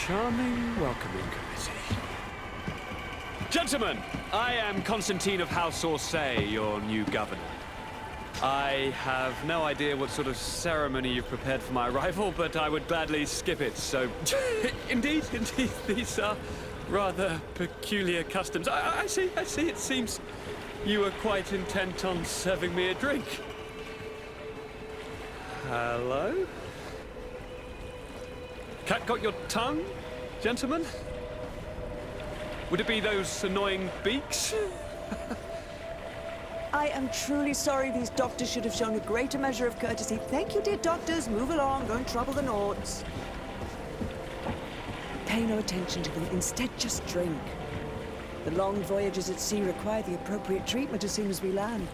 charming welcoming committee. Gentlemen, I am Constantine of House Orsay, your new governor. I have no idea what sort of ceremony you've prepared for my arrival, but I would gladly skip it, so... Indeed, these are rather peculiar customs. I see, it seems you were quite intent on serving me a drink. Hello? Cat got your tongue, gentlemen? Would it be those annoying beaks? I am truly sorry. These doctors should have shown a greater measure of courtesy. Thank you, dear doctors. Move along. Don't trouble the Nords. Pay no attention to them. Instead, just drink. The long voyages at sea require the appropriate treatment as soon as we land.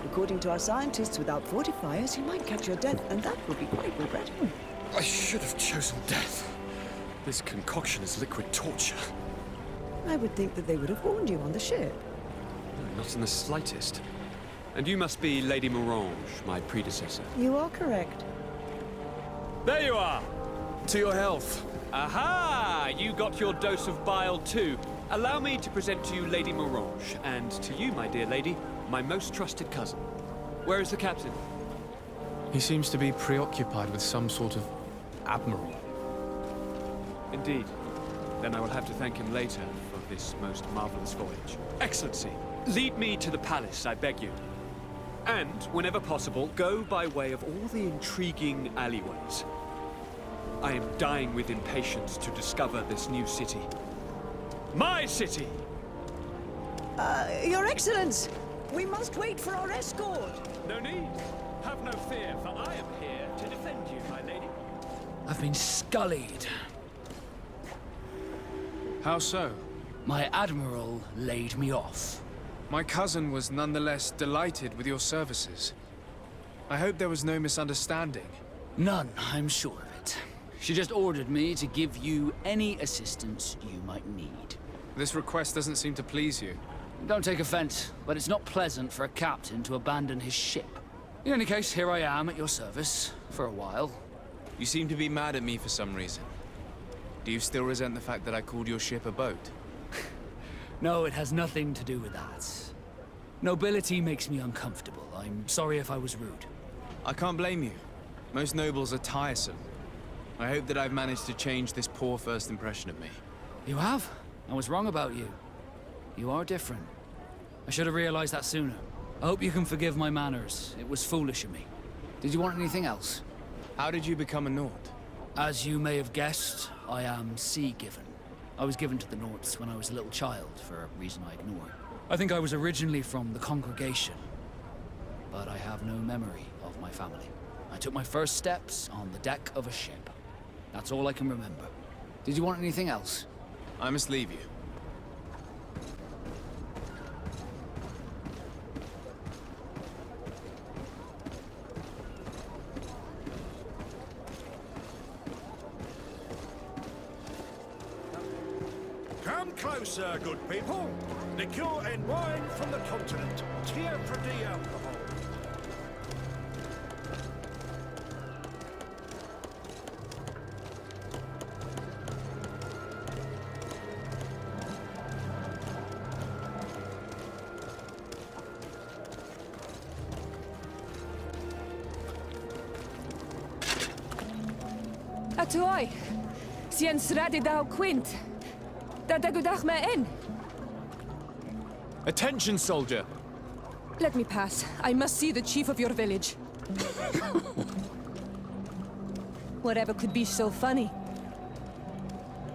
According to our scientists, without fortifiers, you might catch your death, and that would be quite regrettable. I should have chosen death. This concoction is liquid torture. I would think that they would have warned you on the ship. No, not in the slightest. And you must be Lady Morange, my predecessor. You are correct. There you are! To your health. Aha! You got your dose of bile too. Allow me to present to you Lady Morange, and to you, my dear lady, my most trusted cousin. Where is the captain? He seems to be preoccupied with some sort of admiral. Indeed. Then I will have to thank him later for this most marvelous voyage. Excellency, lead me to the palace, I beg you. And, whenever possible, go by way of all the intriguing alleyways. I am dying with impatience to discover this new city. My city! Your Excellence! We must wait for our escort! No need. Have no fear, for I am here to defend you, my lady. I've been scullied. How so? My admiral laid me off. My cousin was nonetheless delighted with your services. I hope there was no misunderstanding. None, I'm sure of it. She just ordered me to give you any assistance you might need. This request doesn't seem to please you. Don't take offense, but it's not pleasant for a captain to abandon his ship. In any case, here I am at your service, for a while. You seem to be mad at me for some reason. Do you still resent the fact that I called your ship a boat? No, it has nothing to do with that. Nobility makes me uncomfortable. I'm sorry if I was rude. I can't blame you. Most nobles are tiresome. I hope that I've managed to change this poor first impression of me. You have? I was wrong about you. You are different. I should have realized that sooner. I hope you can forgive my manners. It was foolish of me. Did you want anything else? How did you become a Nord? As you may have guessed, I am sea-given. I was given to the Nords when I was a little child, for a reason I ignore. I think I was originally from the congregation, but I have no memory of my family. I took my first steps on the deck of a ship. That's all I can remember. Did you want anything else? I must leave you. Come closer, good people. Liqueur and wine from the continent. Tier for the alcohol. Atoy, sien sradi dau quint. Da dagudach me in. Attention, soldier! Let me pass. I must see the chief of your village. Whatever could be so funny?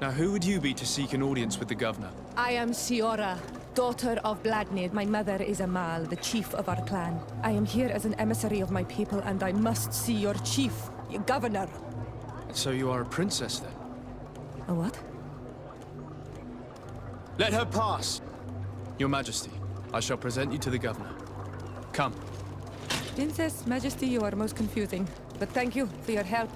Now who would you be to seek an audience with the governor? I am Siora, daughter of Bladnid. My mother is Amal, the chief of our clan. I am here as an emissary of my people, and I must see your chief, your governor. So you are a princess, then? A what? Let her pass! Your Majesty, I shall present you to the governor. Come. Princess, Majesty, you are most confusing. But thank you for your help.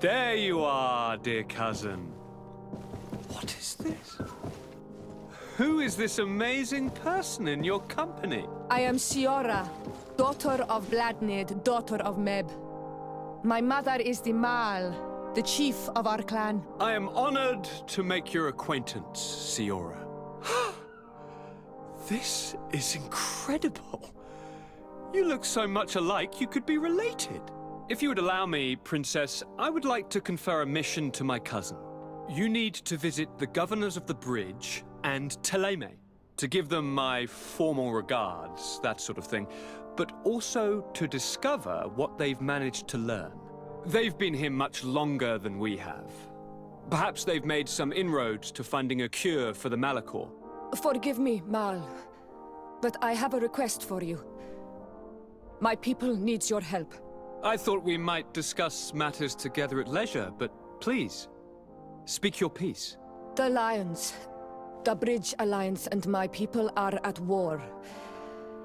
There you are, dear cousin. What is this? Who is this amazing person in your company? I am Siora, daughter of Bladnid, daughter of Meb. My mother is the Mal, the chief of our clan. I am honored to make your acquaintance, Siora. This is incredible. You look so much alike you could be related. If you would allow me, Princess, I would like to confer a mission to my cousin. You need to visit the governors of the bridge and Teleme to give them my formal regards, that sort of thing, but also to discover what they've managed to learn. They've been here much longer than we have. Perhaps they've made some inroads to finding a cure for the Malachor. Forgive me, Mal, but I have a request for you. My people needs your help. I thought we might discuss matters together at leisure, but please, speak your piece. The Lions, the Bridge Alliance and my people are at war.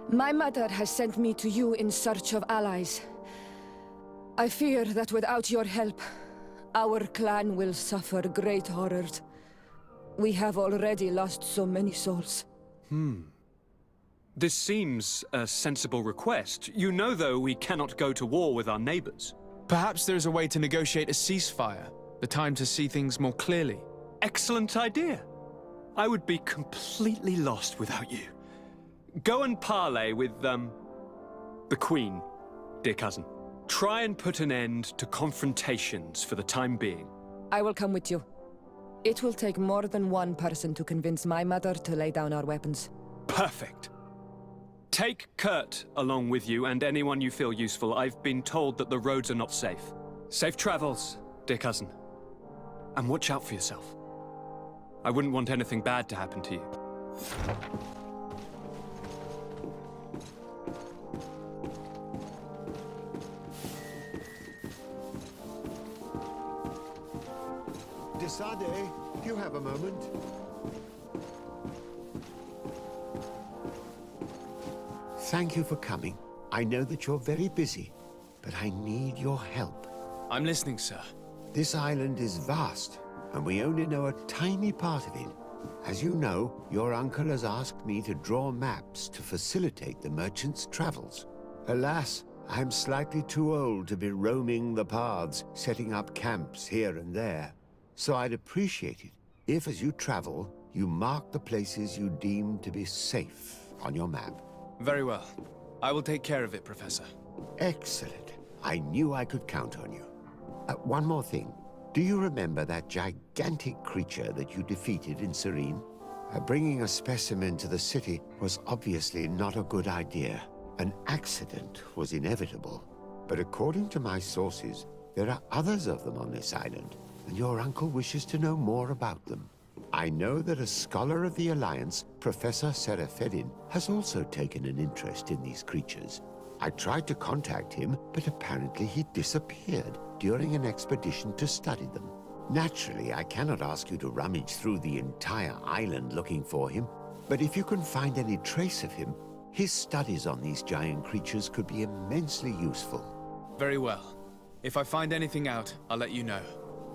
My mother has sent me to you in search of allies. I fear that without your help, our clan will suffer great horrors. We have already lost so many souls. This seems a sensible request. You know, though, we cannot go to war with our neighbors. Perhaps there is a way to negotiate a ceasefire, the time to see things more clearly. Excellent idea. I would be completely lost without you. Go and parley with, the Queen, dear cousin. Try and put an end to confrontations for the time being. I will come with you. It will take more than one person to convince my mother to lay down our weapons. Perfect. Take Kurt along with you and anyone you feel useful. I've been told that the roads are not safe. Safe travels, dear cousin. And watch out for yourself. I wouldn't want anything bad to happen to you. Desade, do you have a moment? Thank you for coming. I know that you're very busy, but I need your help. I'm listening, sir. This island is vast, and we only know a tiny part of it. As you know, your uncle has asked me to draw maps to facilitate the merchants' travels. Alas, I'm slightly too old to be roaming the paths, setting up camps here and there. So I'd appreciate it if, as you travel, you mark the places you deem to be safe on your map. Very well. I will take care of it, Professor. Excellent. I knew I could count on you. One more thing. Do you remember that gigantic creature that you defeated in Serene? Bringing a specimen to the city was obviously not a good idea. An accident was inevitable. But according to my sources, there are others of them on this island, and your uncle wishes to know more about them. I know that a scholar of the Alliance, Professor Serafedin, has also taken an interest in these creatures. I tried to contact him, but apparently he disappeared during an expedition to study them. Naturally, I cannot ask you to rummage through the entire island looking for him, but if you can find any trace of him, his studies on these giant creatures could be immensely useful. Very well. If I find anything out, I'll let you know.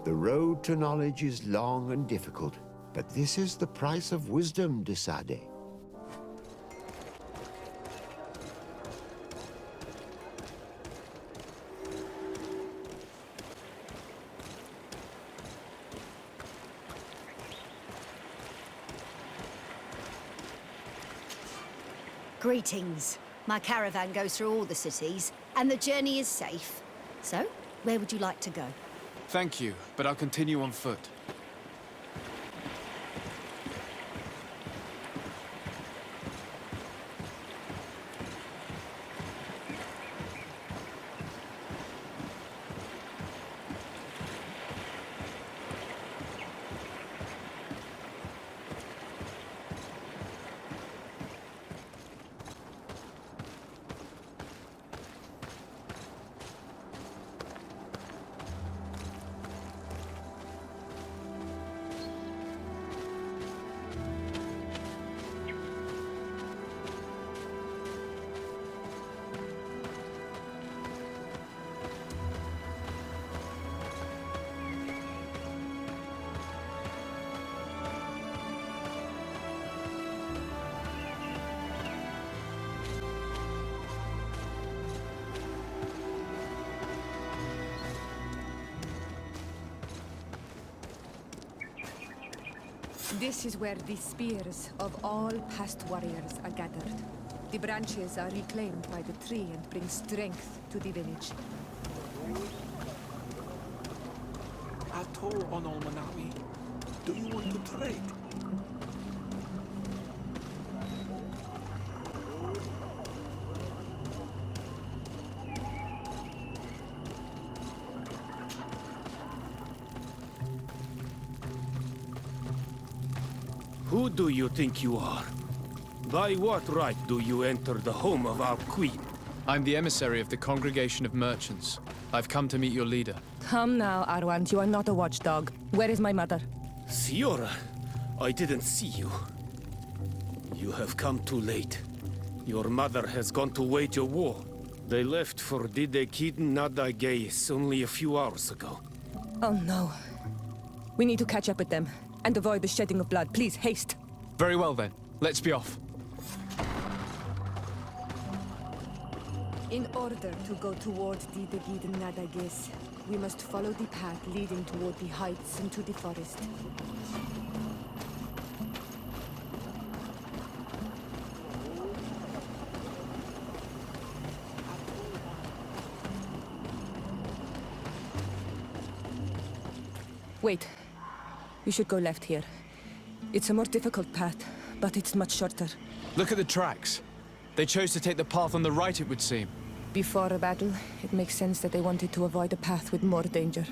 The road to knowledge is long and difficult, but this is the price of wisdom, Desade. Greetings. My caravan goes through all the cities, and the journey is safe. So, where would you like to go? Thank you, but I'll continue on foot. This is where the spears of all past warriors are gathered. The branches are reclaimed by the tree and bring strength to the village. Ato Onol Manawi, do you want to trade? Who do you think you are? By what right do you enter the home of our queen? I'm the emissary of the Congregation of Merchants. I've come to meet your leader. Come now, Arwand. You are not a watchdog. Where is my mother? Siora, I didn't see you. You have come too late. Your mother has gone to wage a war. They left for Didekid Nadagais only a few hours ago. Oh no. We need to catch up with them and avoid the shedding of blood. Please, haste. Very well then. Let's be off. In order to go toward Didekid Nadagais, we must follow the path leading toward the heights into the forest. Wait. We should go left here. It's a more difficult path, but it's much shorter. Look at the tracks. They chose to take the path on the right, it would seem. Before a battle, it makes sense that they wanted to avoid a path with more danger.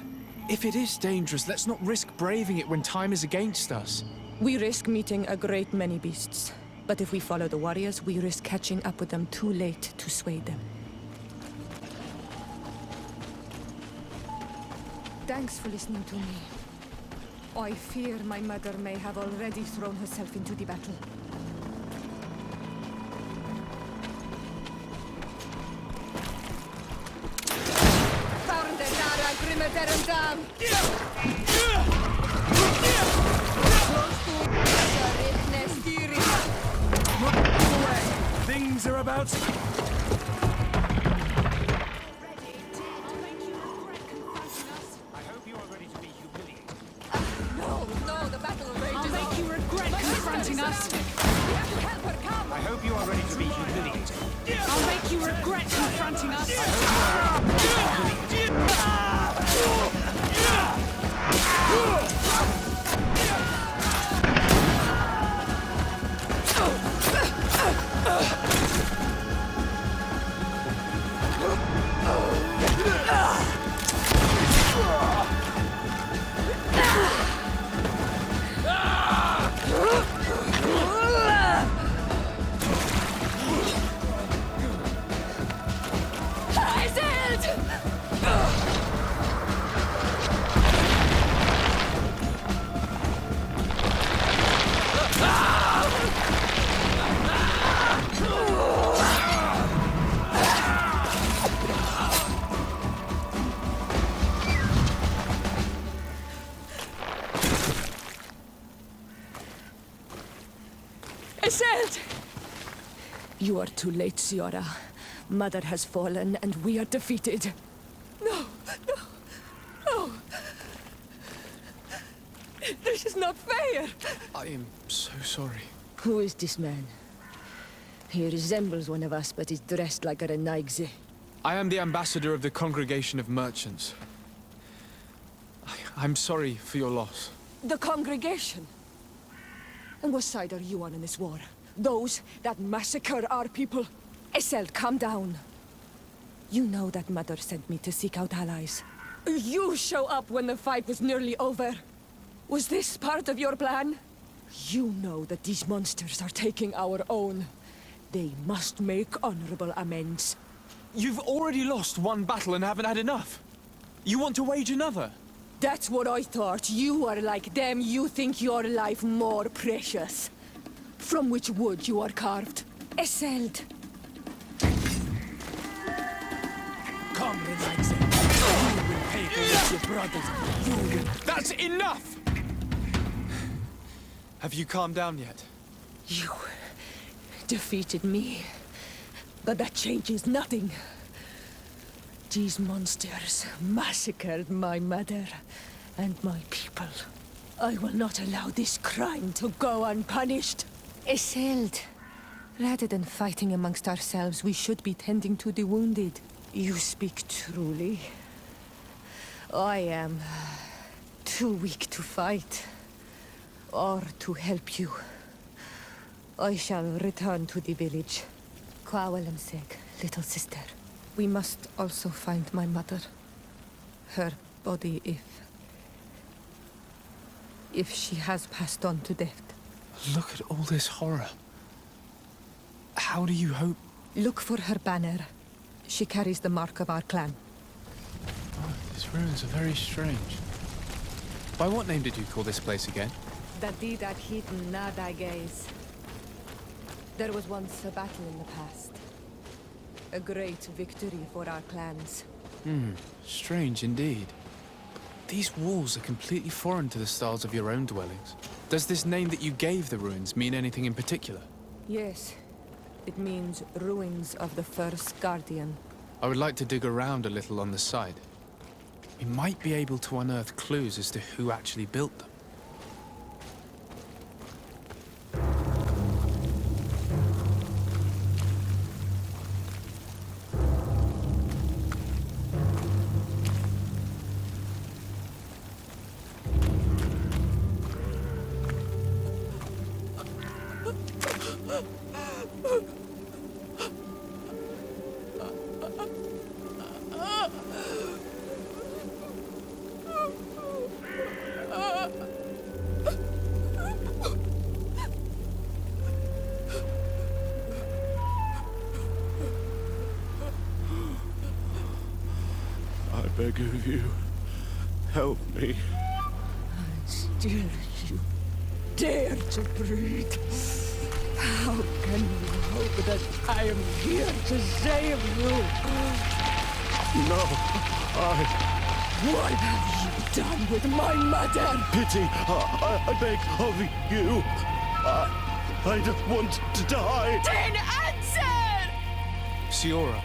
If it is dangerous, let's not risk braving it when time is against us. We risk meeting a great many beasts. But if we follow the warriors, we risk catching up with them too late to sway them. Thanks for listening to me. I fear my mother may have already thrown herself into the battle. Things are about... No, the battle rages. I'll make you regret confronting us. We have to help her, come! I hope you are ready to be humiliated. I'll make you regret confronting us. You are too late, Siora. Mother has fallen, and we are defeated. No! This is not fair! I am so sorry. Who is this man? He resembles one of us, but is dressed like a Renaigze. I am the ambassador of the Congregation of Merchants. I'm sorry for your loss. The congregation? And what side are you on in this war? Those that massacre our people? Eseld, calm down. You know that Mother sent me to seek out allies. You show up when the fight was nearly over. Was this part of your plan? You know that these monsters are taking our own. They must make honorable amends. You've already lost one battle and haven't had enough. You want to wage another? That's what I thought. You are like them. You think your life more precious. From which wood you are carved. Eseld. Come, Renaigze. You will pay for what your brothers. You will... That's enough! Have you calmed down yet? You defeated me. But that changes nothing. These monsters massacred my mother and my people. I will not allow this crime to go unpunished. Isilde, rather than fighting amongst ourselves, we should be tending to the wounded. You speak truly. I am too weak to fight, or to help you. I shall return to the village. Kwawalamseg, little sister. We must also find my mother. Her body, if she has passed on to death. Look at all this horror. How do you hope... Look for her banner. She carries the mark of our clan. Oh, these ruins are very strange. By what name did you call this place again? Dadidat Hidden Nadages. There was once a battle in the past. A great victory for our clans. Strange indeed. These walls are completely foreign to the styles of your own dwellings. Does this name that you gave the ruins mean anything in particular? Yes. It means ruins of the first guardian. I would like to dig around a little on the side. We might be able to unearth clues as to who actually built them. I beg of you, help me. Still you dare to breathe. How can you hope that I am here to save you? No, What have you done with my mother? pity, I beg of you. I don't want to die. Then answer! Siora.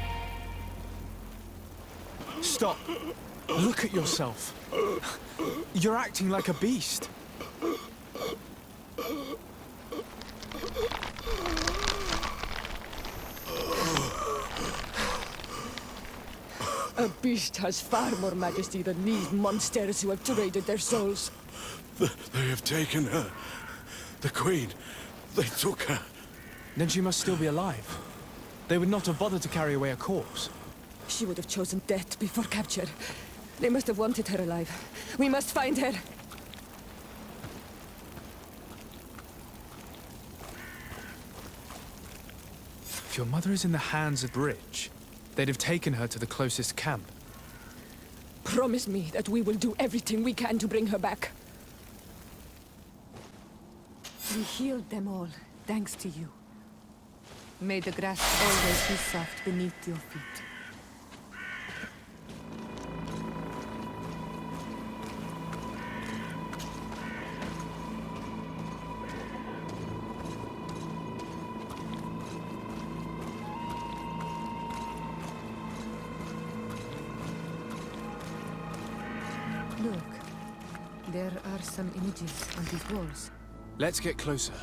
Stop. Look at yourself. You're acting like a beast. A beast has far more majesty than these monsters who have traded their souls. They have taken her. The Queen. They took her. Then she must still be alive. They would not have bothered to carry away a corpse. She would have chosen death before capture. They must have wanted her alive. We must find her. If your mother is in the hands of the rich, they'd have taken her to the closest camp. Promise me that we will do everything we can to bring her back. We healed them all, thanks to you. May the grass always be soft beneath your feet. Look, there are some images on these walls. Let's get closer.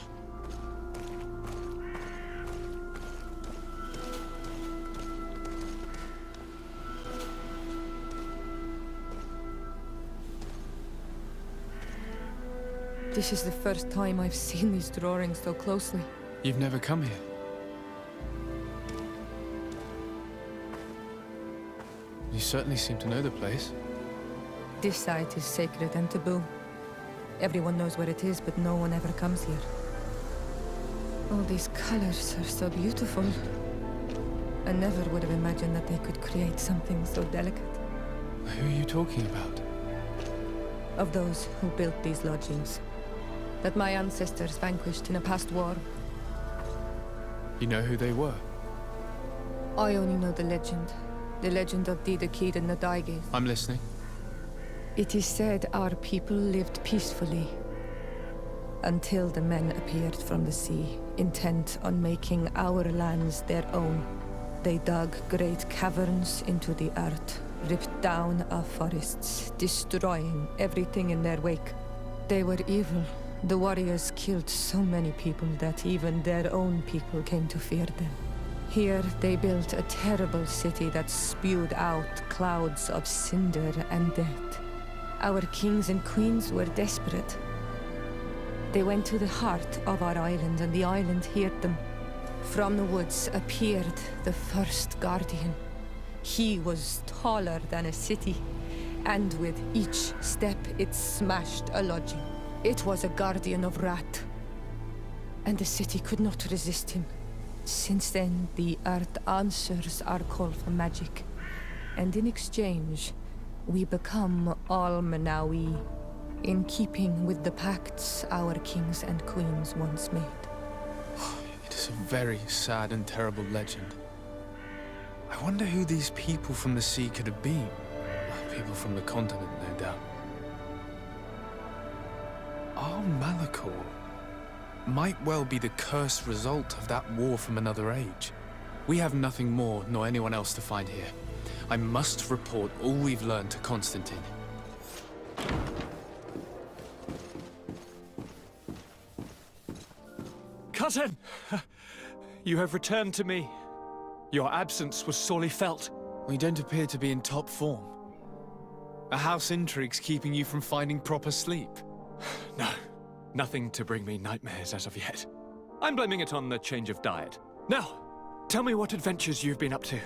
This is the first time I've seen these drawings so closely. You've never come here. You certainly seem to know the place. This site is sacred and taboo. Everyone knows where it is, but no one ever comes here. All these colors are so beautiful. I never would have imagined that they could create something so delicate. Who are you talking about? Of those who built these lodgings. That my ancestors vanquished in a past war. You know who they were? I only know the legend. The legend of Didakid and Nadaiges. I'm listening. It is said our people lived peacefully until the men appeared from the sea, intent on making our lands their own. They dug great caverns into the earth, ripped down our forests, destroying everything in their wake. They were evil. The warriors killed so many people that even their own people came to fear them. Here, they built a terrible city that spewed out clouds of cinder and death. Our kings and queens were desperate. They went to the heart of our island, and the island heard them. From the woods appeared the first guardian. He was taller than a city, and with each step it smashed a lodging. It was a guardian of Rat, and the city could not resist him. Since then, the earth answers our call for magic, and in exchange, we become all Manawi, in keeping with the pacts our kings and queens once made. It is a very sad and terrible legend. I wonder who these people from the sea could have been. People from the continent, no doubt. Our Malachor might well be the cursed result of that war from another age. We have nothing more nor anyone else to find here. I must report all we've learned to Constantine. Cousin! You have returned to me. Your absence was sorely felt. We don't appear to be in top form. A house intrigue's keeping you from finding proper sleep. No, nothing to bring me nightmares as of yet. I'm blaming it on the change of diet. Now, tell me what adventures you've been up to.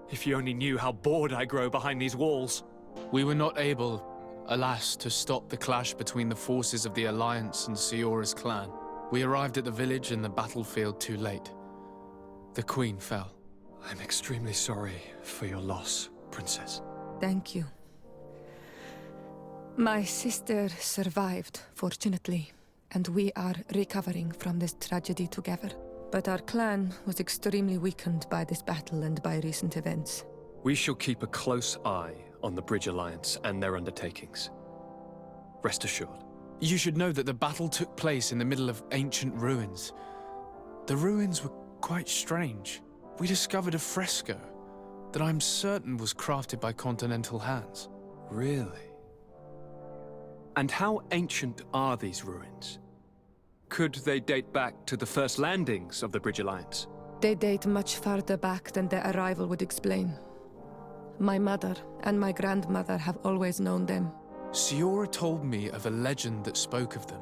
If you only knew how bored I grow behind these walls. We were not able, alas, to stop the clash between the forces of the Alliance and Siora's clan. We arrived at the village and the battlefield too late. The Queen fell. I'm extremely sorry for your loss, Princess. Thank you. My sister survived, fortunately, and we are recovering from this tragedy together. But our clan was extremely weakened by this battle and by recent events. We shall keep a close eye on the Bridge Alliance and their undertakings. Rest assured. You should know that the battle took place in the middle of ancient ruins. The ruins were quite strange. We discovered a fresco that I'm certain was crafted by continental hands. Really? And how ancient are these ruins? Could they date back to the first landings of the Bridge Alliance? They date much farther back than their arrival would explain. My mother and my grandmother have always known them. Siora told me of a legend that spoke of them,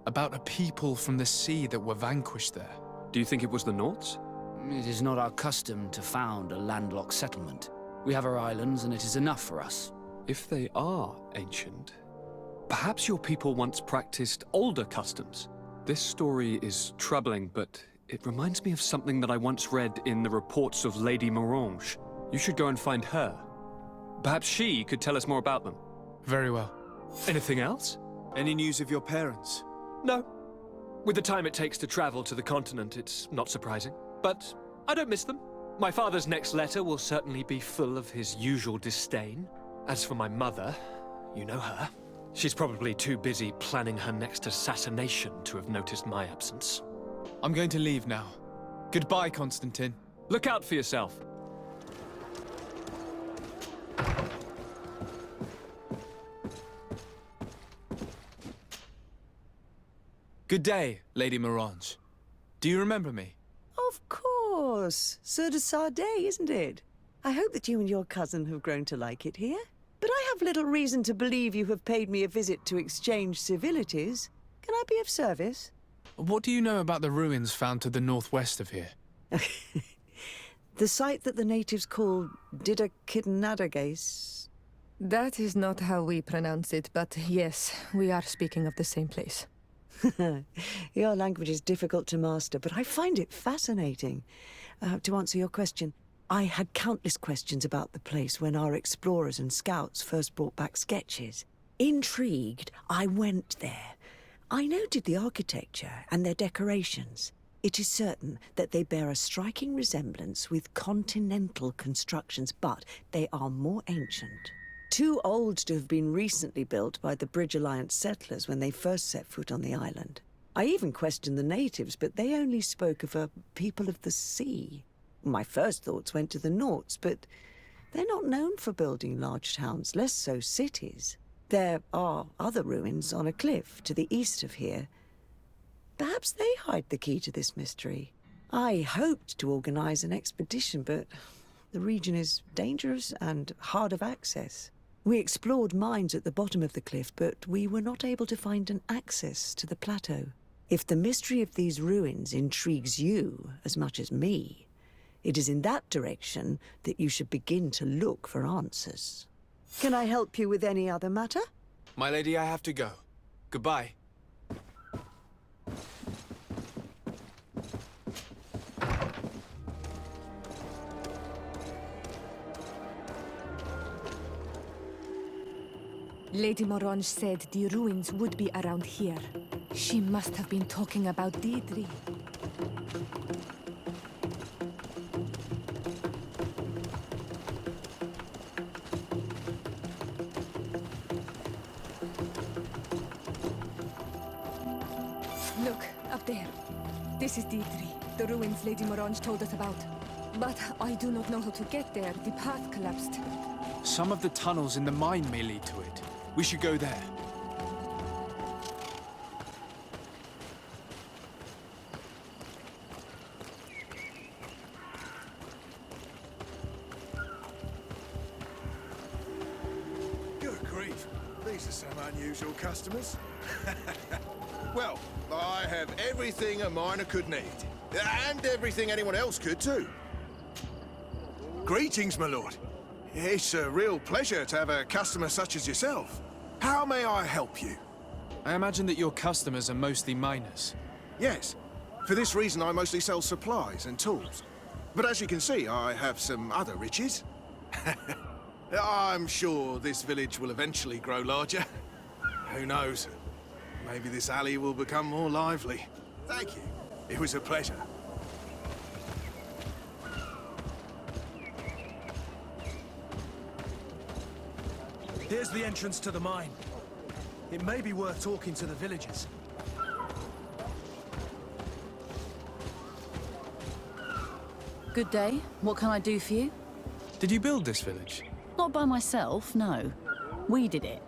about a people from the sea that were vanquished there. Do you think it was the Nauts? It is not our custom to found a landlocked settlement. We have our islands, and it is enough for us. If they are ancient, perhaps your people once practiced older customs. This story is troubling, but it reminds me of something that I once read in the reports of Lady Morange. You should go and find her. Perhaps she could tell us more about them. Very well. Anything else? Any news of your parents? No. With the time it takes to travel to the continent, it's not surprising. But I don't miss them. My father's next letter will certainly be full of his usual disdain. As for my mother, you know her. She's probably too busy planning her next assassination to have noticed my absence. I'm going to leave now. Goodbye, Constantine. Look out for yourself. Good day, Lady Morange. Do you remember me? Of course. Sur de Sade, isn't it? I hope that you and your cousin have grown to like it here. But I have little reason to believe you have paid me a visit to exchange civilities. Can I be of service? What do you know about the ruins found to the northwest of here? The site that the natives call Didakidnadagase. That is not how we pronounce it, but yes, we are speaking of the same place. Your language is difficult to master, but I find it fascinating. To answer your question, I had countless questions about the place when our explorers and scouts first brought back sketches. Intrigued, I went there. I noted the architecture and their decorations. It is certain that they bear a striking resemblance with continental constructions, but they are more ancient. Too old to have been recently built by the Bridge Alliance settlers when they first set foot on the island. I even questioned the natives, but they only spoke of a people of the sea. My first thoughts went to the Nauts, but they're not known for building large towns, less so cities. There are other ruins on a cliff to the east of here. Perhaps they hide the key to this mystery. I hoped to organize an expedition, but the region is dangerous and hard of access. We explored mines at the bottom of the cliff, but we were not able to find an access to the plateau. If the mystery of these ruins intrigues you as much as me, it is in that direction that you should begin to look for answers. Can I help you with any other matter? My lady, I have to go. Goodbye. Lady Morange said the ruins would be around here. She must have been talking about Deirdre. Look, up there. This is Deirdre, the ruins Lady Morange told us about. But I do not know how to get there. The path collapsed. Some of the tunnels in the mine may lead to it. We should go there. Good grief. These are some unusual customers. Well, I have everything a miner could need. And everything anyone else could, too. Greetings, my lord. It's a real pleasure to have a customer such as yourself. How may I help you? I imagine that your customers are mostly miners. Yes. For this reason, I mostly sell supplies and tools. But as you can see, I have some other riches. I'm sure this village will eventually grow larger. Who knows? Maybe this alley will become more lively. Thank you. It was a pleasure. Here's the entrance to the mine. It may be worth talking to the villagers. Good day. What can I do for you? Did you build this village? Not by myself, no. We did it.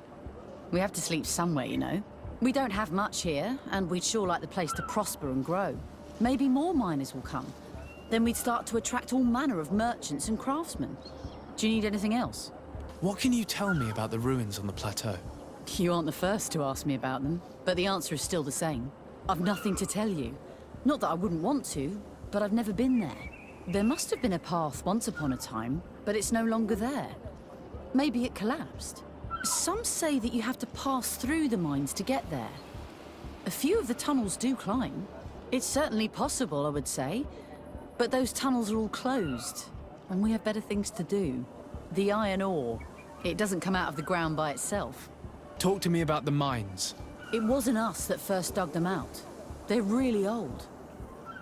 We have to sleep somewhere, you know. We don't have much here, and we'd sure like the place to prosper and grow. Maybe more miners will come. Then we'd start to attract all manner of merchants and craftsmen. Do you need anything else? What can you tell me about the ruins on the plateau? You aren't the first to ask me about them, but the answer is still the same. I've nothing to tell you. Not that I wouldn't want to, but I've never been there. There must have been a path once upon a time, but it's no longer there. Maybe it collapsed. Some say that you have to pass through the mines to get there. A few of the tunnels do climb. It's certainly possible, I would say. But those tunnels are all closed, and we have better things to do. The iron ore, it doesn't come out of the ground by itself. Talk to me about the mines. It wasn't us that first dug them out. They're really old.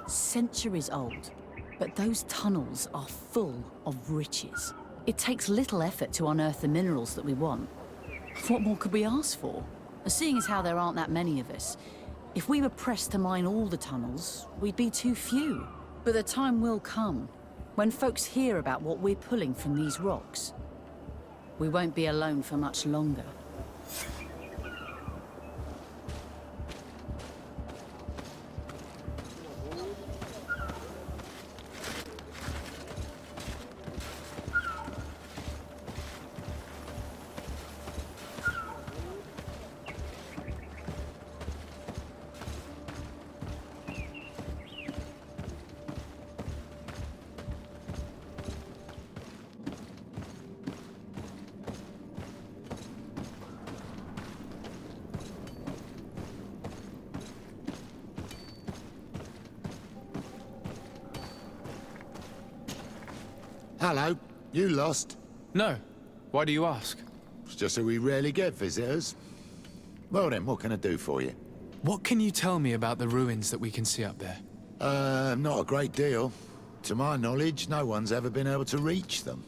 Centuries old. But those tunnels are full of riches. It takes little effort to unearth the minerals that we want. What more could we ask for? Seeing as how there aren't that many of us, if we were pressed to mine all the tunnels, we'd be too few. But the time will come, when folks hear about what we're pulling from these rocks. We won't be alone for much longer. Hello, you lost? No. Why do you ask? It's just that we rarely get visitors. Well then, what can I do for you? What can you tell me about the ruins that we can see up there? Not a great deal. To my knowledge, no one's ever been able to reach them.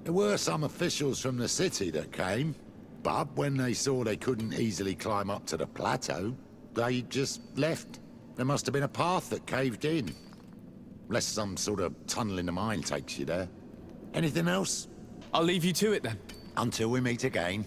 There were some officials from the city that came, but when they saw they couldn't easily climb up to the plateau, they just left. There must have been a path that caved in. Unless some sort of tunnel in the mine takes you there. Anything else? I'll leave you to it then. Until we meet again.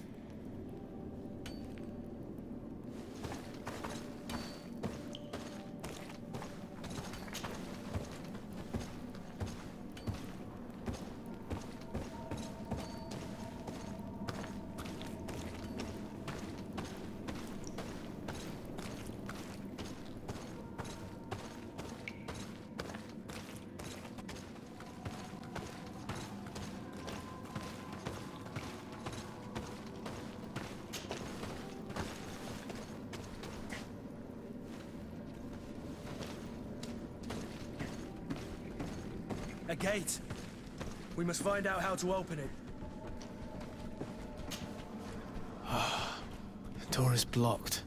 A gate. We must find out how to open it. The door is blocked.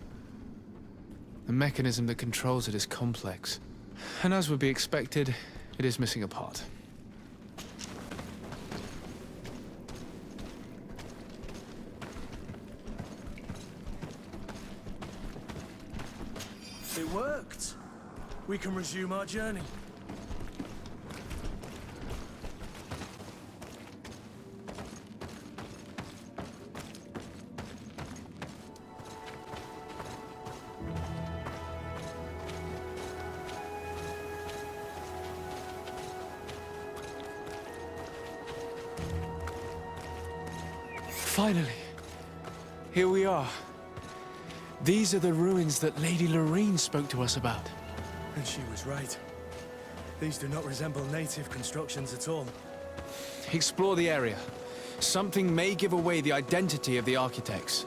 The mechanism that controls it is complex. And as would be expected, it is missing a part. It worked. We can resume our journey. Finally, here we are. These are the ruins that Lady Lorene spoke to us about. And she was right. These do not resemble native constructions at all. Explore the area. Something may give away the identity of the architects.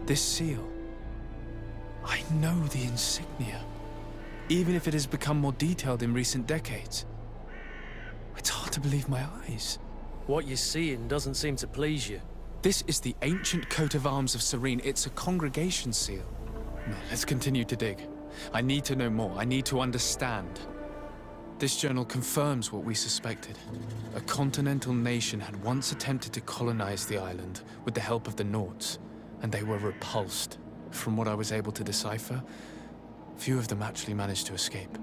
This seal. I know the insignia. Even if it has become more detailed in recent decades. It's hard to believe my eyes. What you're seeing doesn't seem to please you. This is the ancient coat of arms of Serene. It's a congregation seal. No, let's continue to dig. I need to know more. I need to understand. This journal confirms what we suspected. A continental nation had once attempted to colonize the island with the help of the Nords, and they were repulsed. From what I was able to decipher, few of them actually managed to escape.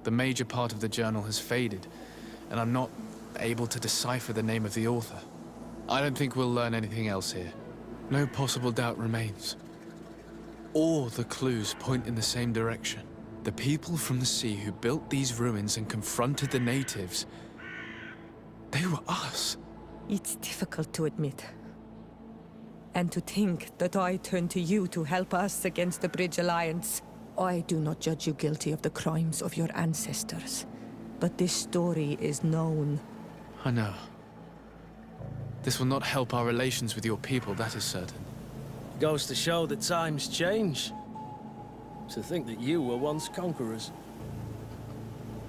The major part of the journal has faded, and I'm not able to decipher the name of the author. I don't think we'll learn anything else here. No possible doubt remains. All the clues point in the same direction. The people from the sea who built these ruins and confronted the natives, they were us. It's difficult to admit. And to think that I turn to you to help us against the Bridge Alliance. I do not judge you guilty of the crimes of your ancestors. But this story is known. I know. This will not help our relations with your people, that is certain. Goes to show that times change. To think that you were once conquerors.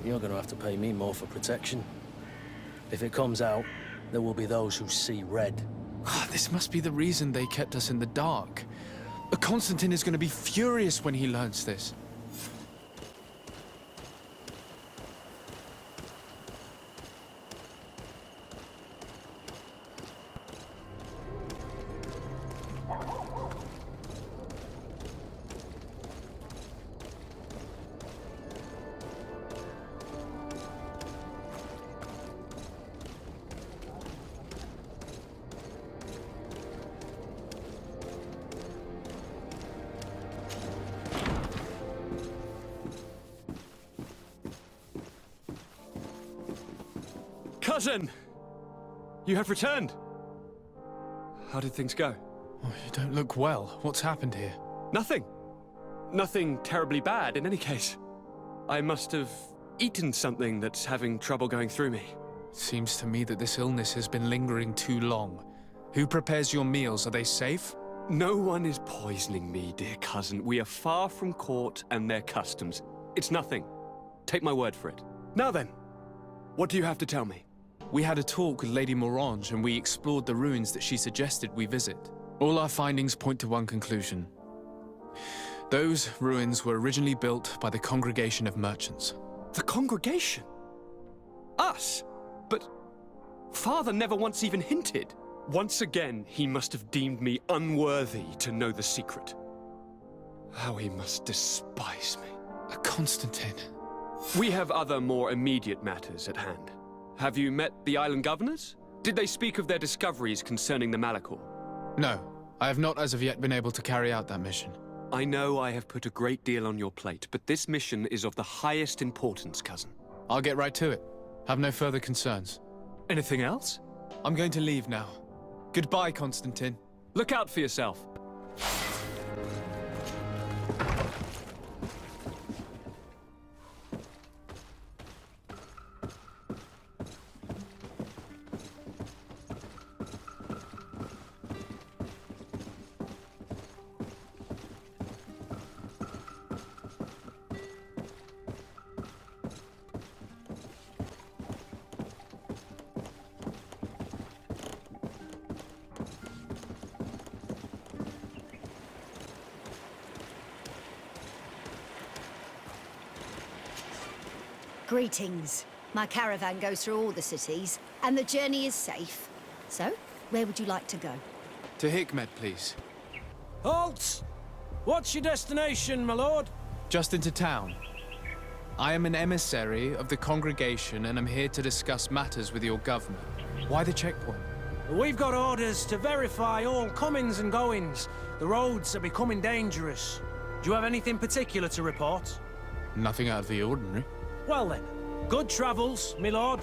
You're gonna have to pay me more for protection. If it comes out, there will be those who see red. This must be the reason they kept us in the dark. Constantine is going to be furious when he learns this. Cousin! You have returned! How did things go? Oh, you don't look well. What's happened here? Nothing. Nothing terribly bad, in any case. I must have eaten something that's having trouble going through me. Seems to me that this illness has been lingering too long. Who prepares your meals? Are they safe? No one is poisoning me, dear cousin. We are far from court and their customs. It's nothing. Take my word for it. Now then, what do you have to tell me? We had a talk with Lady Morange and we explored the ruins that she suggested we visit. All our findings point to one conclusion. Those ruins were originally built by the Congregation of Merchants. The Congregation? Us? But Father never once even hinted. Once again, he must have deemed me unworthy to know the secret. How he must despise me. Constantine. We have other more immediate matters at hand. Have you met the island governors? Did they speak of their discoveries concerning the Malachor? No, I have not as of yet been able to carry out that mission. I know I have put a great deal on your plate, but this mission is of the highest importance, cousin. I'll get right to it. Have no further concerns. Anything else? I'm going to leave now. Goodbye, Constantine. Look out for yourself. Greetings. My caravan goes through all the cities, and the journey is safe. So, where would you like to go? To Hikmet, please. Halt! What's your destination, my lord? Just into town. I am an emissary of the congregation and am here to discuss matters with your governor. Why the checkpoint? We've got orders to verify all comings and goings. The roads are becoming dangerous. Do you have anything particular to report? Nothing out of the ordinary. Well then, good travels, my lord.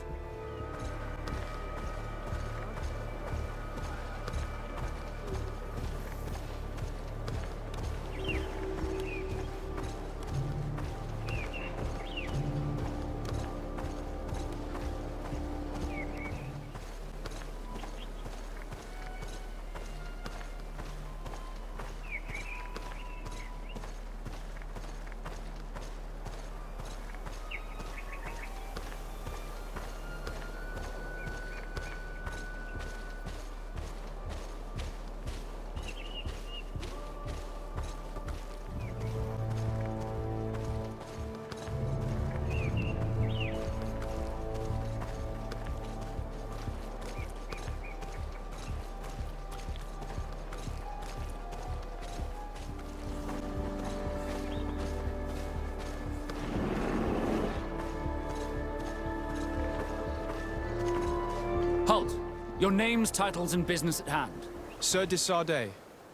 Halt! Your names, titles, and business at hand. Sir de Sardet,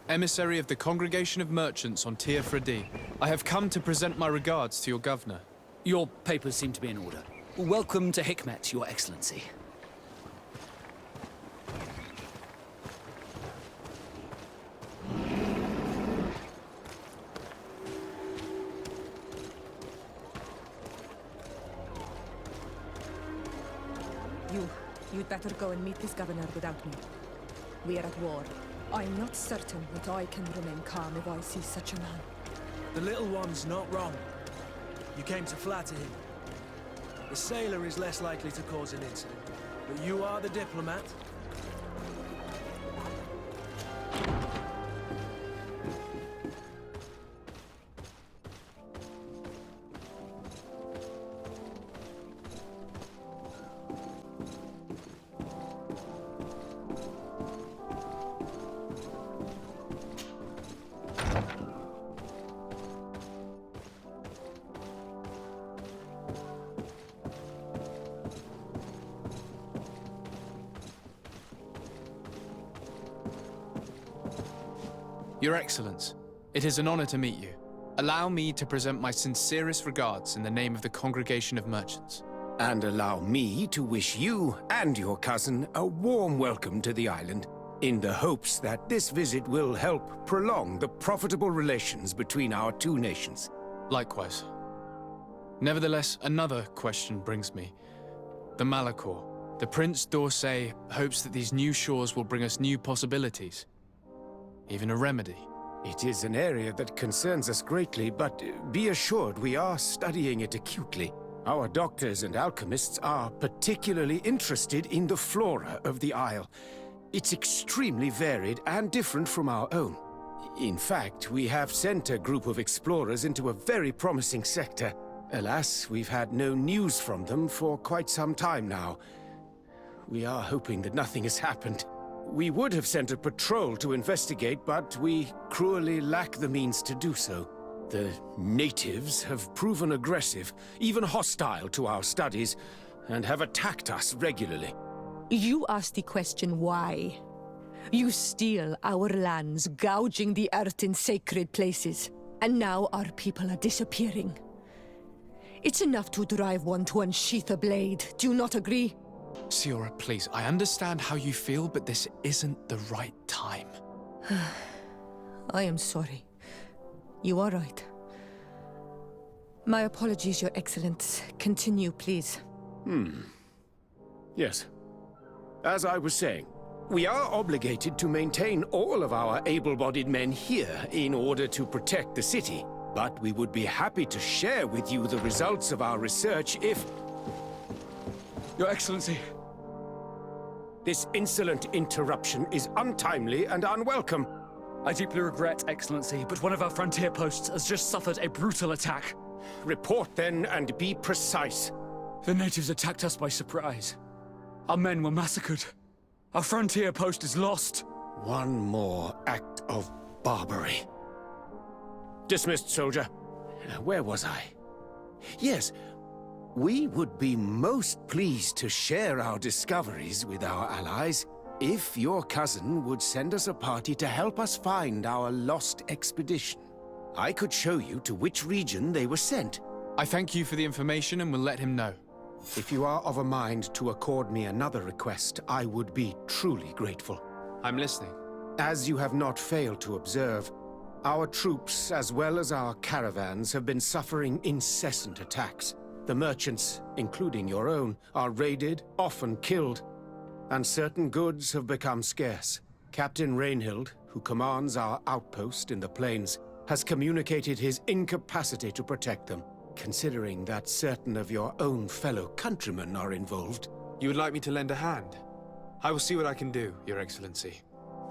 emissary of the Congregation of Merchants on Tir Fredi. I have come to present my regards to your governor. Your papers seem to be in order. Welcome to Hikmet, Your Excellency. You'd better go and meet this governor without me. We are at war. I'm not certain that I can remain calm if I see such a man. The little one's not wrong. You came to flatter him. The sailor is less likely to cause an incident, but you are the diplomat. Your Excellence, it is an honor to meet you. Allow me to present my sincerest regards in the name of the Congregation of Merchants. And allow me to wish you and your cousin a warm welcome to the island, in the hopes that this visit will help prolong the profitable relations between our two nations. Likewise. Nevertheless, another question brings me. The Malachor. The Prince d'Orsay hopes that these new shores will bring us new possibilities. Even a remedy. It is an area that concerns us greatly, but be assured we are studying it acutely. Our doctors and alchemists are particularly interested in the flora of the Isle. It's extremely varied and different from our own. In fact, we have sent a group of explorers into a very promising sector. Alas, we've had no news from them for quite some time now. We are hoping that nothing has happened. We would have sent a patrol to investigate, but we cruelly lack the means to do so. The natives have proven aggressive, even hostile to our studies, and have attacked us regularly. You asked the question why. You steal our lands, gouging the earth in sacred places. And now our people are disappearing. It's enough to drive one to unsheath a blade. Do you not agree? Siora, please, I understand how you feel, but this isn't the right time. I am sorry. You are right. My apologies, Your Excellence. Continue, please. Yes. As I was saying, we are obligated to maintain all of our able-bodied men here in order to protect the city. But we would be happy to share with you the results of our research if... Your Excellency. This insolent interruption is untimely and unwelcome. I deeply regret, Excellency, but one of our frontier posts has just suffered a brutal attack. Report then and be precise. The natives attacked us by surprise. Our men were massacred. Our frontier post is lost. One more act of barbarity. Dismissed, soldier. Where was I? Yes, we would be most pleased to share our discoveries with our allies if your cousin would send us a party to help us find our lost expedition. I could show you to which region they were sent. I thank you for the information and will let him know. If you are of a mind to accord me another request, I would be truly grateful. I'm listening. As you have not failed to observe, our troops, as well as our caravans, have been suffering incessant attacks. The merchants, including your own, are raided, often killed, and certain goods have become scarce. Captain Rainhild, who commands our outpost in the plains, has communicated his incapacity to protect them. Considering that certain of your own fellow countrymen are involved. You would like me to lend a hand? I will see what I can do, Your Excellency.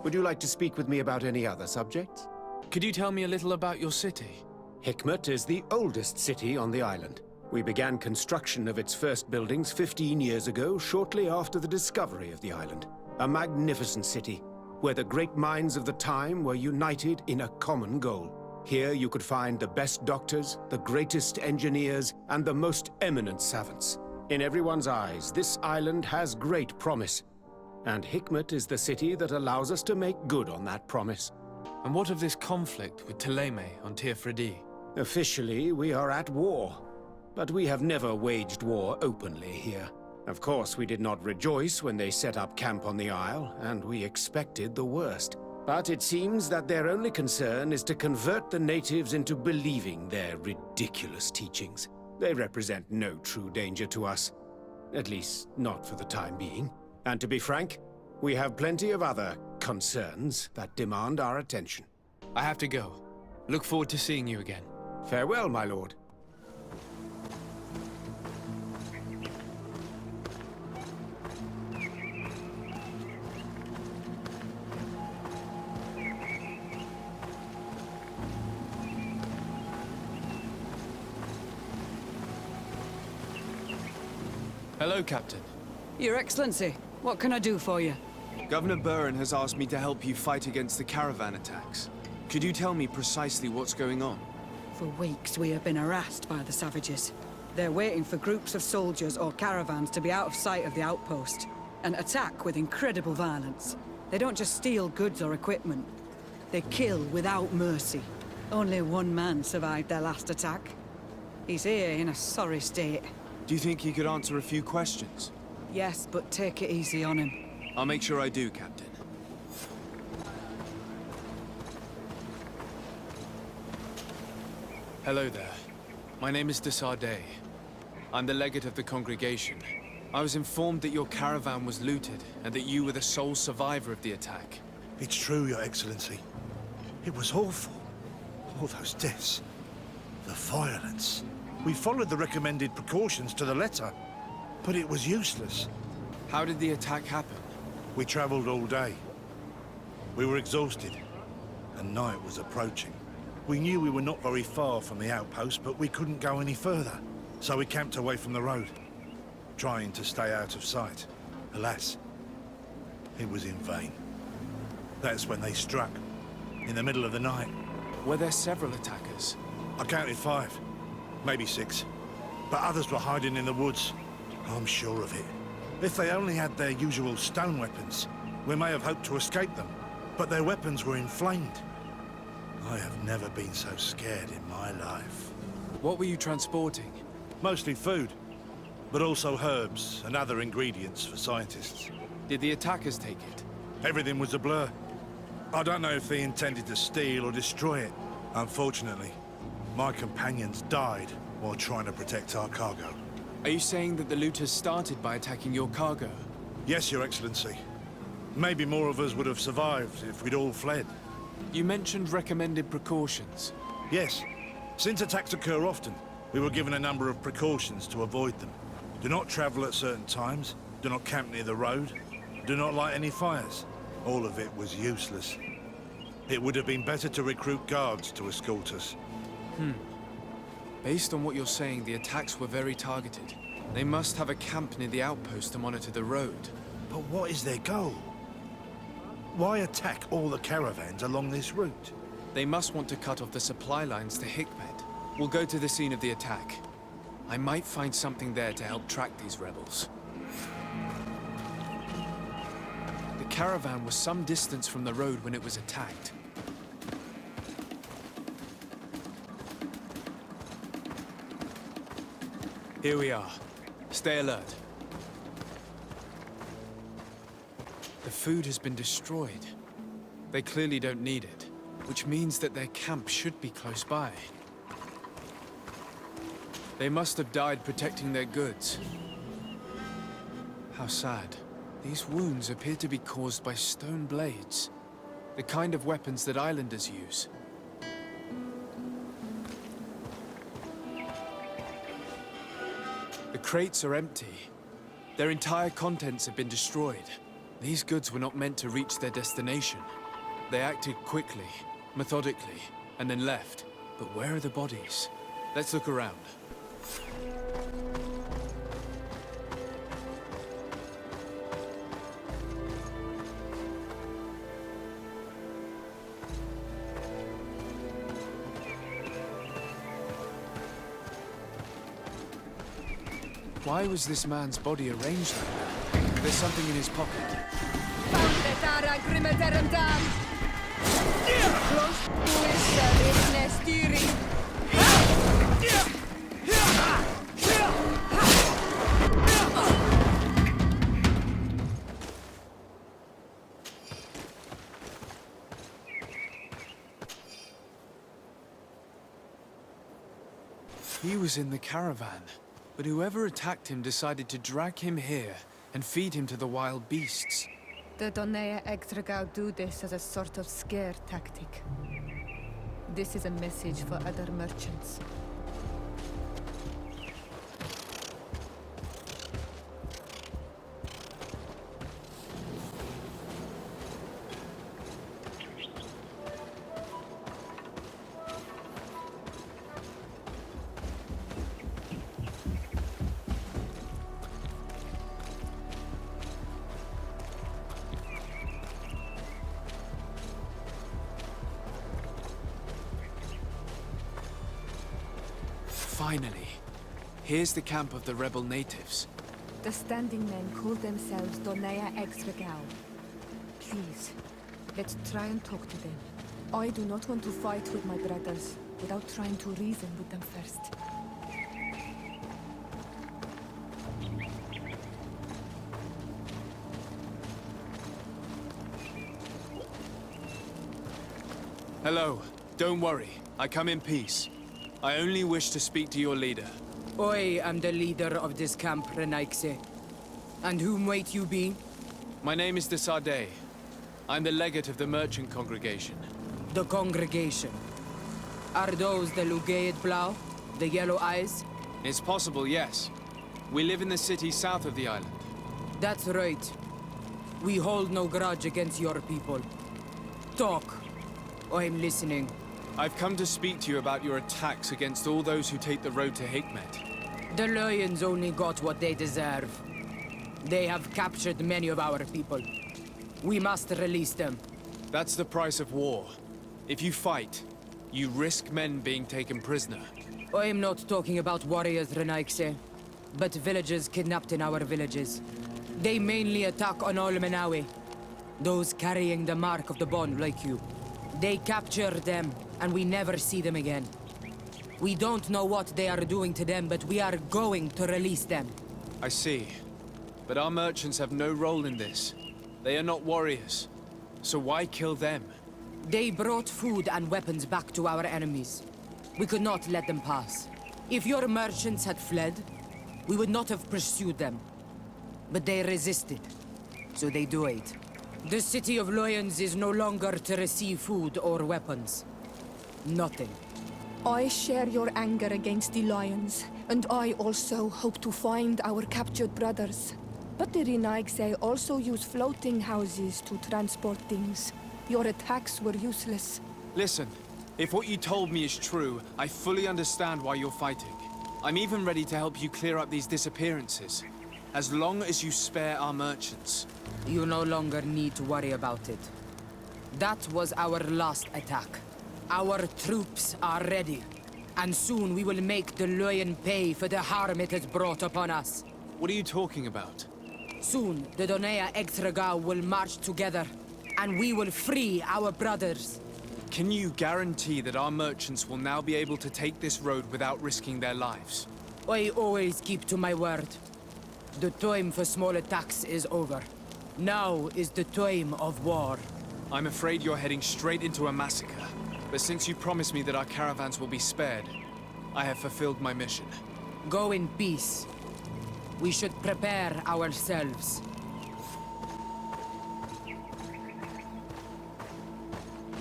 Would you like to speak with me about any other subjects? Could you tell me a little about your city? Hikmet is the oldest city on the island. We began construction of its first buildings 15 years ago, shortly after the discovery of the island. A magnificent city, where the great minds of the time were united in a common goal. Here you could find the best doctors, the greatest engineers, and the most eminent savants. In everyone's eyes, this island has great promise. And Hikmet is the city that allows us to make good on that promise. And what of this conflict with Ptolemy on Tir Fredi? Officially, we are at war. But we have never waged war openly here. Of course, we did not rejoice when they set up camp on the Isle, and we expected the worst. But it seems that their only concern is to convert the natives into believing their ridiculous teachings. They represent no true danger to us. At least, not for the time being. And to be frank, we have plenty of other concerns that demand our attention. I have to go. Look forward to seeing you again. Farewell, my lord. Hello, Captain. Your Excellency, what can I do for you? Governor Buren has asked me to help you fight against the caravan attacks. Could you tell me precisely what's going on? For weeks, we have been harassed by the savages. They're waiting for groups of soldiers or caravans to be out of sight of the outpost and attack with incredible violence. They don't just steal goods or equipment. They kill without mercy. Only one man survived their last attack. He's here in a sorry state. Do you think he could answer a few questions? Yes, but take it easy on him. I'll make sure I do, Captain. Hello there. My name is de Sardet. I'm the legate of the congregation. I was informed that your caravan was looted, and that you were the sole survivor of the attack. It's true, Your Excellency. It was awful. All those deaths. The violence. We followed the recommended precautions to the letter, but it was useless. How did the attack happen? We traveled all day. We were exhausted, and night was approaching. We knew we were not very far from the outpost, but we couldn't go any further. So we camped away from the road, trying to stay out of sight. Alas, it was in vain. That's when they struck, in the middle of the night. Were there several attackers? I counted 5, maybe 6. But others were hiding in the woods. I'm sure of it. If they only had their usual stone weapons, we may have hoped to escape them. But their weapons were inflamed. I have never been so scared in my life. What were you transporting? Mostly food, but also herbs and other ingredients for scientists. Did the attackers take it? Everything was a blur. I don't know if they intended to steal or destroy it. Unfortunately, my companions died while trying to protect our cargo. Are you saying that the looters started by attacking your cargo? Yes, Your Excellency. Maybe more of us would have survived if we'd all fled. You mentioned recommended precautions. Yes. Since attacks occur often, we were given a number of precautions to avoid them. Do not travel at certain times, do not camp near the road, do not light any fires. All of it was useless. It would have been better to recruit guards to escort us. Based on what you're saying, the attacks were very targeted. They must have a camp near the outpost to monitor the road. But what is their goal? Why attack all the caravans along this route? They must want to cut off the supply lines to Hikmet. We'll go to the scene of the attack. I might find something there to help track these rebels. The caravan was some distance from the road when it was attacked. Here we are. Stay alert. The food has been destroyed. They clearly don't need it, which means that their camp should be close by. They must have died protecting their goods. How sad. These wounds appear to be caused by stone blades, the kind of weapons that islanders use. The crates are empty. Their entire contents have been destroyed. These goods were not meant to reach their destination. They acted quickly, methodically, and then left. But where are the bodies? Let's look around. Why was this man's body arranged like that? There's something in his pocket. He was in the caravan. But whoever attacked him decided to drag him here and feed him to the wild beasts. The Donea Extragao do this as a sort of scare tactic. This is a message for other merchants. Finally, here's the camp of the rebel natives. The standing men call themselves Donea Extragao. Please, let's try and talk to them. I do not want to fight with my brothers without trying to reason with them first. Hello. Don't worry. I come in peace. I only wish to speak to your leader. I am the leader of this camp, Renaikse. And whom might you be? My name is Desade. I'm the legate of the merchant congregation. The congregation? Are those the Lugeid Blau? The yellow eyes? It's possible, yes. We live in the city south of the island. That's right. We hold no grudge against your people. Talk. I'm listening. I've come to speak to you about your attacks against all those who take the road to Hikmet. The Lions only got what they deserve. They have captured many of our people. We must release them. That's the price of war. If you fight, you risk men being taken prisoner. I'm not talking about warriors, Renaikse, but villagers kidnapped in our villages. They mainly attack on all Menawi, those carrying the mark of the bond like you. They capture them, and we never see them again. We don't know what they are doing to them, but we are going to release them. I see. But our merchants have no role in this. They are not warriors. So why kill them? They brought food and weapons back to our enemies. We could not let them pass. If your merchants had fled, we would not have pursued them. But they resisted, so they died. The city of Lions is no longer to receive food or weapons. Nothing. I share your anger against the Lions, and I also hope to find our captured brothers. But the Renaigse also use floating houses to transport things. Your attacks were useless. Listen, if what you told me is true, I fully understand why you're fighting. I'm even ready to help you clear up these disappearances, as long as you spare our merchants. You no longer need to worry about it. That was our last attack. Our troops are ready, and soon we will make the Lion pay for the harm it has brought upon us. What are you talking about? Soon, the Donea Extragao will march together, and we will free our brothers. Can you guarantee that our merchants will now be able to take this road without risking their lives? I always keep to my word. The time for small attacks is over. Now is the time of war. I'm afraid you're heading straight into a massacre. But since you promised me that our caravans will be spared, I have fulfilled my mission. Go in peace. We should prepare ourselves.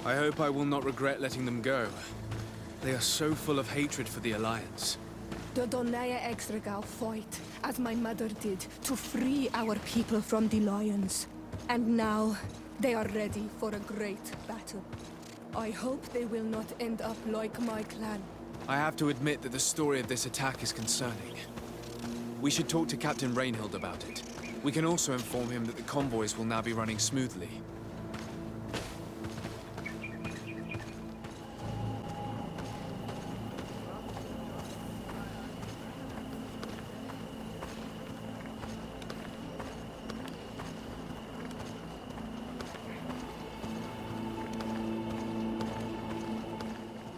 I hope I will not regret letting them go. They are so full of hatred for the Alliance. The Donea Extragao fought, as my mother did, to free our people from the lions. And now, they are ready for a great battle. I hope they will not end up like my clan. I have to admit that the story of this attack is concerning. We should talk to Captain Rainhild about it. We can also inform him that the convoys will now be running smoothly.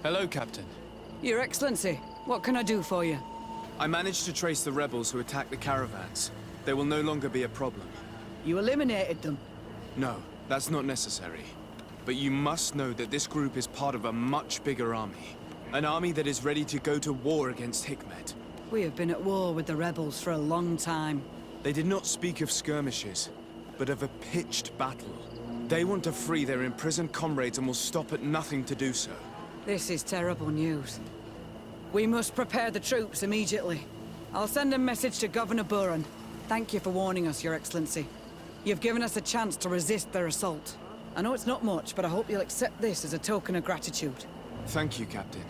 Hello, Captain. Your Excellency, what can I do for you? I managed to trace the rebels who attacked the caravans. They will no longer be a problem. You eliminated them? No, that's not necessary. But you must know that this group is part of a much bigger army. An army that is ready to go to war against Hikmet. We have been at war with the rebels for a long time. They did not speak of skirmishes, but of a pitched battle. They want to free their imprisoned comrades and will stop at nothing to do so. This is terrible news. We must prepare the troops immediately. I'll send a message to Governor Buran. Thank you for warning us, Your Excellency. You've given us a chance to resist their assault. I know it's not much, but I hope you'll accept this as a token of gratitude. Thank you, Captain.